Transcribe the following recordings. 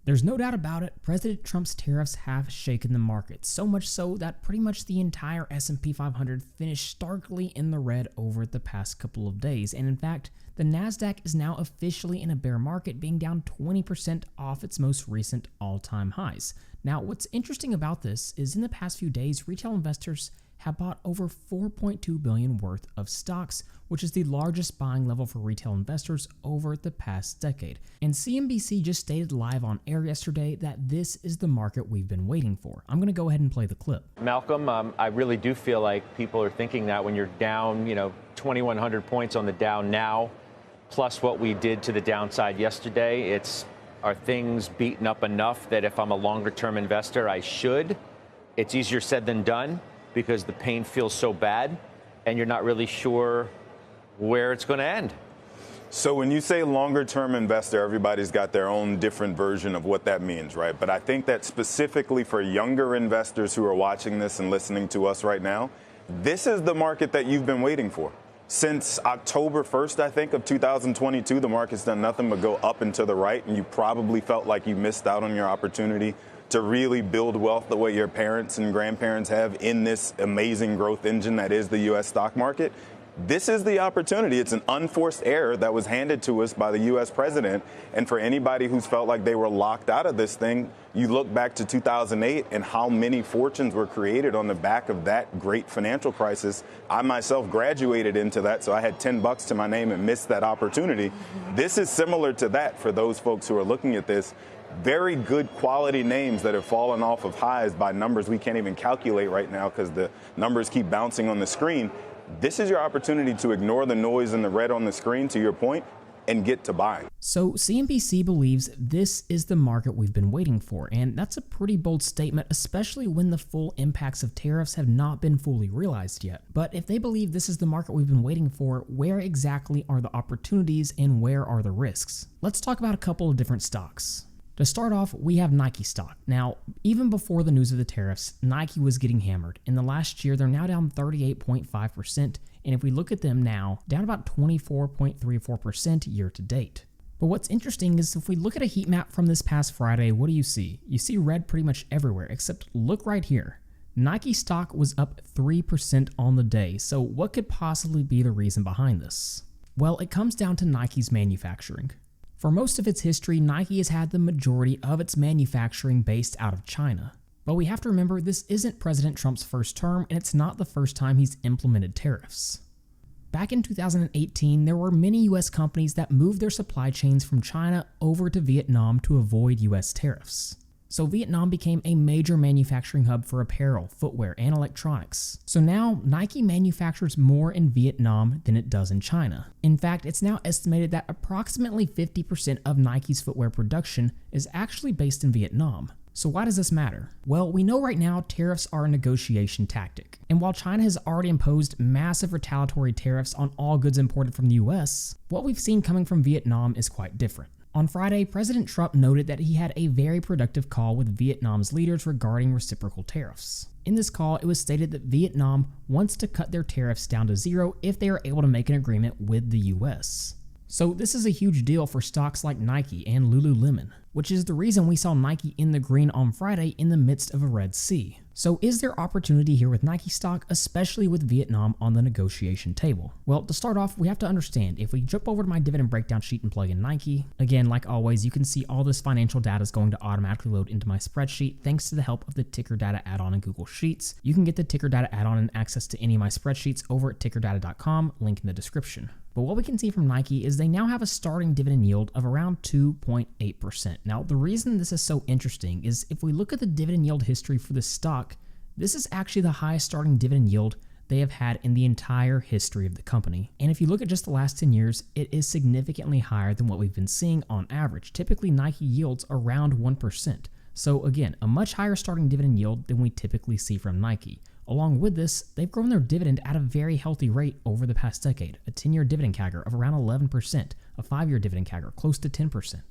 There's no doubt about it, President Trump's tariffs have shaken the market, so much so that pretty much the entire S&P 500 finished starkly in the red over the past couple of days, and in fact, the Nasdaq is now officially in a bear market, being down 20% off its most recent all-time highs. Now, what's interesting about this is in the past few days, retail investors have bought over $4.2 billion worth of stocks, which is the largest buying level for retail investors over the past decade. And Cnbc just stated live on air yesterday that this is the market we've been waiting for. I'm going to go ahead and play the clip. Malcolm, I really do feel like people are thinking that when you're down, 2,100 points on the Dow now, plus what we did to the downside yesterday, are things beaten up enough that if I'm a longer-term investor, I should? It's easier said than done, because the pain feels so bad and you're not really sure where it's going to end. So when you say longer term investor, everybody's got their own different version of what that means, right? But I think that specifically for younger investors who are watching this and listening to us right now, this is the market that you've been waiting for. Since October 1st, I think, of 2022, the market's done nothing but go up and to the right, and you probably felt like you missed out on your opportunity to really build wealth the way your parents and grandparents have in this amazing growth engine that is the U.S. stock market. This is the opportunity. It's an unforced error that was handed to us by the U.S. president. And for anybody who's felt like they were locked out of this thing, you look back to 2008 and how many fortunes were created on the back of that great financial crisis. I myself graduated into that, so I had $10 to my name and missed that opportunity. This is similar to that for those folks who are looking at this. Very good quality names that have fallen off of highs by numbers we can't even calculate right now because the numbers keep bouncing on the screen. This is your opportunity to ignore the noise and the red on the screen, to your point, and get to buying. So CNBC believes this is the market we've been waiting for, and that's a pretty bold statement, especially when the full impacts of tariffs have not been fully realized yet. But if they believe this is the market we've been waiting for, where exactly are the opportunities and where are the risks? Let's talk about a couple of different stocks. To start off, we have Nike stock. Now, even before the news of the tariffs, Nike was getting hammered. In the last year, they're now down 38.5%, and if we look at them now, down about 24.34% year to date. But what's interesting is if we look at a heat map from this past Friday, what do you see? You see red pretty much everywhere, except look right here. Nike stock was up 3% on the day, so what could possibly be the reason behind this? Well, it comes down to Nike's manufacturing. For most of its history, Nike has had the majority of its manufacturing based out of China. But we have to remember this isn't President Trump's first term, and it's not the first time he's implemented tariffs. Back in 2018, there were many US companies that moved their supply chains from China over to Vietnam to avoid US tariffs. So Vietnam became a major manufacturing hub for apparel, footwear, and electronics. So now Nike manufactures more in Vietnam than it does in China. In fact, it's now estimated that approximately 50% of Nike's footwear production is actually based in Vietnam. So why does this matter? Well, we know right now tariffs are a negotiation tactic. And while China has already imposed massive retaliatory tariffs on all goods imported from the US, what we've seen coming from Vietnam is quite different. On Friday, President Trump noted that he had a very productive call with Vietnam's leaders regarding reciprocal tariffs. In this call, it was stated that Vietnam wants to cut their tariffs down to zero if they are able to make an agreement with the US. So this is a huge deal for stocks like Nike and Lululemon, which is the reason we saw Nike in the green on Friday in the midst of a Red Sea. So is there opportunity here with Nike stock, especially with Vietnam on the negotiation table? Well, to start off, we have to understand, if we jump over to my dividend breakdown sheet and plug in Nike, again, like always, you can see all this financial data is going to automatically load into my spreadsheet thanks to the help of the ticker data add-on in Google Sheets. You can get the ticker data add-on and access to any of my spreadsheets over at tickerdata.com, link in the description. But what we can see from Nike is they now have a starting dividend yield of around 2.8%. Now, the reason this is so interesting is if we look at the dividend yield history for this stock, this is actually the highest starting dividend yield they have had in the entire history of the company. And if you look at just the last 10 years, it is significantly higher than what we've been seeing on average. Typically, Nike yields around 1%. So again, a much higher starting dividend yield than we typically see from Nike. Along with this, they've grown their dividend at a very healthy rate over the past decade, a 10-year dividend CAGR of around 11%, a 5-year dividend CAGR close to 10%.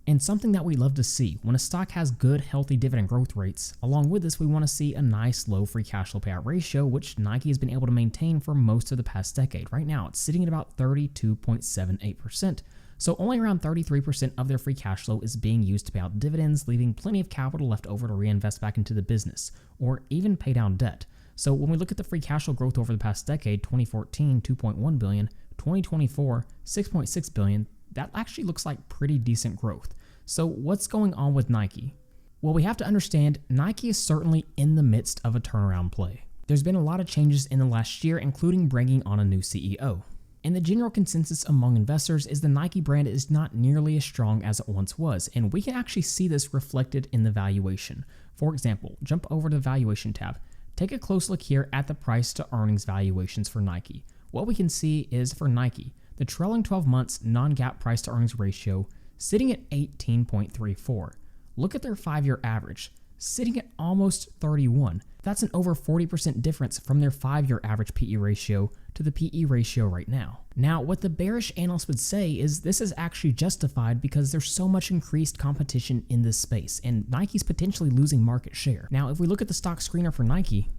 And something that we love to see, when a stock has good, healthy dividend growth rates, along with this, we want to see a nice low free cash flow payout ratio, which Nike has been able to maintain for most of the past decade. Right now, it's sitting at about 32.78%, So only around 33% of their free cash flow is being used to pay out dividends, leaving plenty of capital left over to reinvest back into the business, or even pay down debt. So when we look at the free cash flow growth over the past decade, 2014, $2.1 billion, 2024, $6.6 billion, that actually looks like pretty decent growth. So what's going on with Nike? Well, we have to understand Nike is certainly in the midst of a turnaround play. There's been a lot of changes in the last year, including bringing on a new CEO. And the general consensus among investors is the Nike brand is not nearly as strong as it once was, and we can actually see this reflected in the valuation. For example, jump over to the Valuation tab. Take a close look here at the price to earnings valuations for Nike. What we can see is for Nike, the trailing 12 months non-GAAP price to earnings ratio sitting at 18.34. Look at their 5-year average, sitting at almost 31. That's an over 40% difference from their 5-year average PE ratio to the PE ratio right now. Now, what the bearish analysts would say is this is actually justified because there's so much increased competition in this space, and Nike's potentially losing market share. Now, if we look at the stock screener for Nike,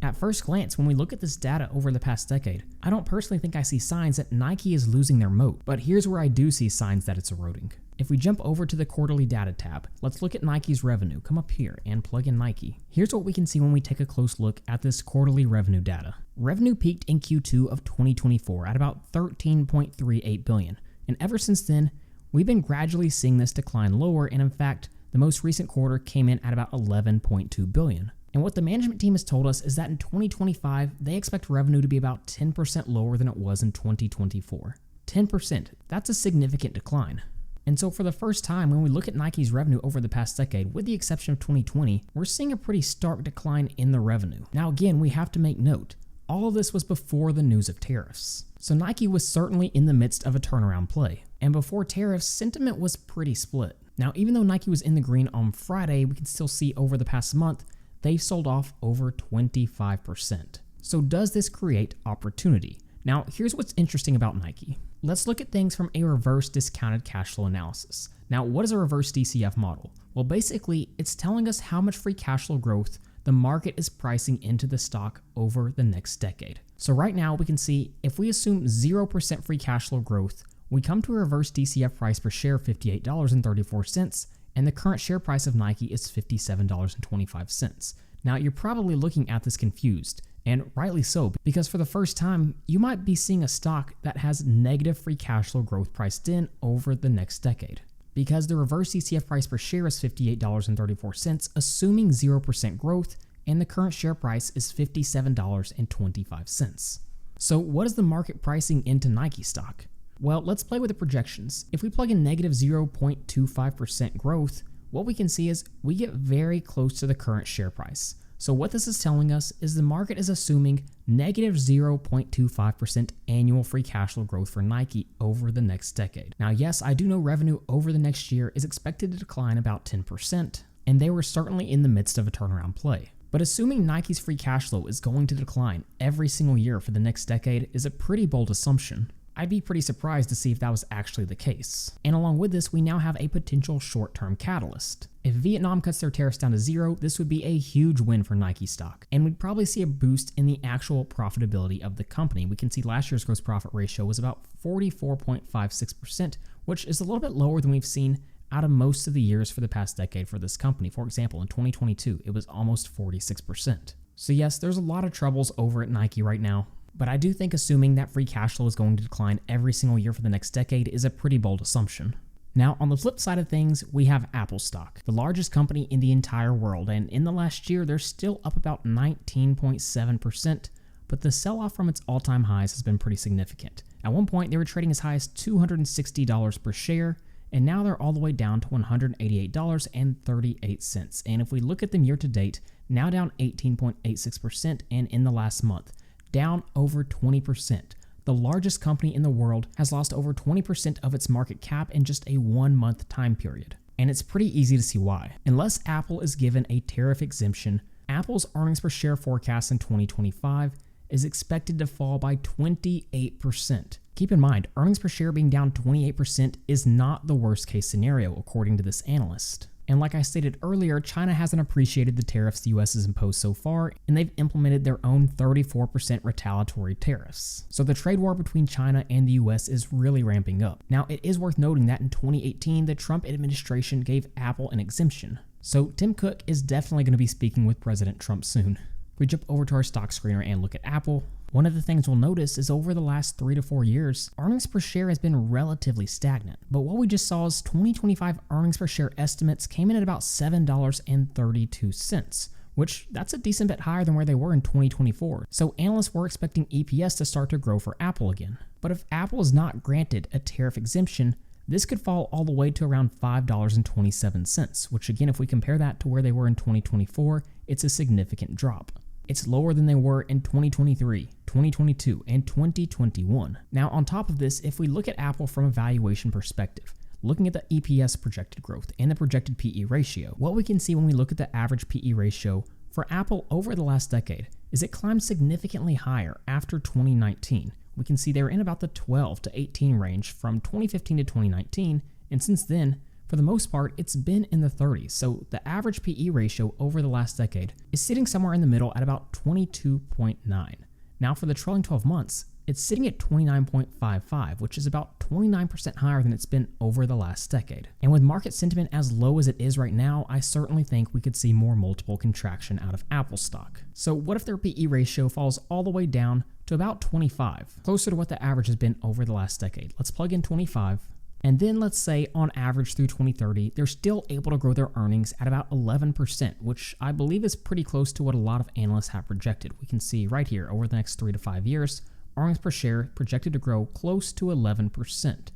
at first glance, when we look at this data over the past decade, I don't personally think I see signs that Nike is losing their moat, but here's where I do see signs that it's eroding. If we jump over to the quarterly data tab, let's look at Nike's revenue. Come up here and plug in Nike. Here's what we can see when we take a close look at this quarterly revenue data. Revenue peaked in Q2 of 2024 at about $13.38 billion, and ever since then, we've been gradually seeing this decline lower, and in fact, the most recent quarter came in at about $11.2 billion. And what the management team has told us is that in 2025, they expect revenue to be about 10% lower than it was in 2024. 10%, that's a significant decline. And so for the first time, when we look at Nike's revenue over the past decade, with the exception of 2020, we're seeing a pretty stark decline in the revenue. Now again, we have to make note, all of this was before the news of tariffs. So Nike was certainly in the midst of a turnaround play. And before tariffs, sentiment was pretty split. Now even though Nike was in the green on Friday, we can still see over the past month, they've sold off over 25%. So does this create opportunity? Now, here's what's interesting about Nike. Let's look at things from a reverse discounted cash flow analysis. Now, what is a reverse DCF model? Well, basically, it's telling us how much free cash flow growth the market is pricing into the stock over the next decade. So right now, we can see if we assume 0% free cash flow growth, we come to a reverse DCF price per share of $58.34, and the current share price of Nike is $57.25. Now, you're probably looking at this confused, and rightly so, because for the first time, you might be seeing a stock that has negative free cash flow growth priced in over the next decade. Because the reverse DCF price per share is $58.34, assuming 0% growth, and the current share price is $57.25. So what is the market pricing into Nike stock? Well, let's play with the projections. If we plug in negative 0.25% growth, what we can see is we get very close to the current share price. So what this is telling us is the market is assuming negative 0.25% annual free cash flow growth for Nike over the next decade. Now, yes, I do know revenue over the next year is expected to decline about 10%, and they were certainly in the midst of a turnaround play. But assuming Nike's free cash flow is going to decline every single year for the next decade is a pretty bold assumption. I'd be pretty surprised to see if that was actually the case. And along with this, we now have a potential short-term catalyst. If Vietnam cuts their tariffs down to 0, this would be a huge win for Nike stock, and we'd probably see a boost in the actual profitability of the company. We can see last year's gross profit ratio was about 44.56%, which is a little bit lower than we've seen out of most of the years for the past decade for this company. For example, in 2022, it was almost 46%. So yes, there's a lot of troubles over at Nike right now, but I do think assuming that free cash flow is going to decline every single year for the next decade is a pretty bold assumption. Now, on the flip side of things, we have Apple stock, the largest company in the entire world, and in the last year, they're still up about 19.7%, but the sell-off from its all-time highs has been pretty significant. At one point, they were trading as high as $260 per share, and now they're all the way down to $188.38. And if we look at them year to date, now down 18.86%, and in the last month, down over 20%. The largest company in the world has lost over 20% of its market cap in just a 1-month time period. And it's pretty easy to see why. Unless Apple is given a tariff exemption, Apple's earnings per share forecast in 2025 is expected to fall by 28%. Keep in mind, earnings per share being down 28% is not the worst case scenario, according to this analyst. And like I stated earlier, China hasn't appreciated the tariffs the US has imposed so far, and they've implemented their own 34% retaliatory tariffs. So the trade war between China and the US is really ramping up. Now, it is worth noting that in 2018, the Trump administration gave Apple an exemption. So Tim Cook is definitely going to be speaking with President Trump soon. If we jump over to our stock screener and look at Apple, one of the things we'll notice is over the last 3 to 4 years, earnings per share has been relatively stagnant. But what we just saw is 2025 earnings per share estimates came in at about $7.32, which that's a decent bit higher than where they were in 2024. So analysts were expecting EPS to start to grow for Apple again. But if Apple is not granted a tariff exemption, this could fall all the way to around $5.27, which again, if we compare that to where they were in 2024, it's a significant drop. It's lower than they were in 2023, 2022, and 2021. Now, on top of this, if we look at Apple from a valuation perspective, looking at the EPS projected growth and the projected PE ratio, what we can see when we look at the average PE ratio for Apple over the last decade is it climbed significantly higher after 2019. We can see they were in about the 12 to 18 range from 2015 to 2019, and since then, for the most part, it's been in the 30s, so the average PE ratio over the last decade is sitting somewhere in the middle at about 22.9. Now for the trailing 12 months, it's sitting at 29.55, which is about 29% higher than it's been over the last decade. And with market sentiment as low as it is right now, I certainly think we could see more multiple contraction out of Apple stock. So what if their PE ratio falls all the way down to about 25, closer to what the average has been over the last decade? Let's plug in 25. And then let's say on average through 2030, they're still able to grow their earnings at about 11%, which I believe is pretty close to what a lot of analysts have projected. We can see right here over the next 3 to 5 years, earnings per share projected to grow close to 11%.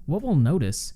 What we'll notice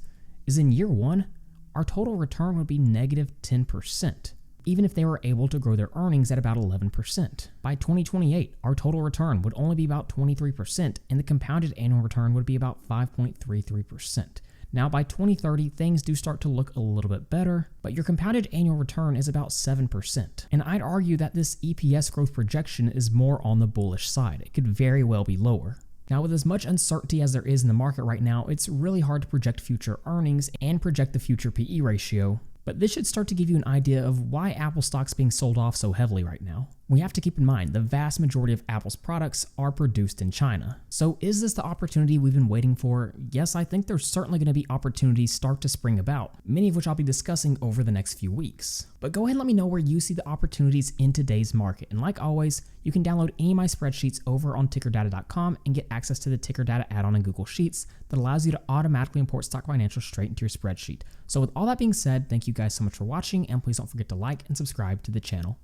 is in year one, our total return would be negative 10%, even if they were able to grow their earnings at about 11%. By 2028, our total return would only be about 23%, and the compounded annual return would be about 5.33%. Now, by 2030, things do start to look a little bit better, but your compounded annual return is about 7%. And I'd argue that this EPS growth projection is more on the bullish side. It could very well be lower. Now, with as much uncertainty as there is in the market right now, it's really hard to project future earnings and project the future PE ratio. But this should start to give you an idea of why Apple stock's being sold off so heavily right now. We have to keep in mind the vast majority of Apple's products are produced in China. So is this the opportunity we've been waiting for? Yes, I think there's certainly going to be opportunities start to spring about, many of which I'll be discussing over the next few weeks. But go ahead and let me know where you see the opportunities in today's market. And like always, you can download any of my spreadsheets over on tickerdata.com and get access to the Ticker Data add-on in Google Sheets that allows you to automatically import stock financials straight into your spreadsheet. So with all that being said, thank you guys so much for watching, and please don't forget to like and subscribe to the channel.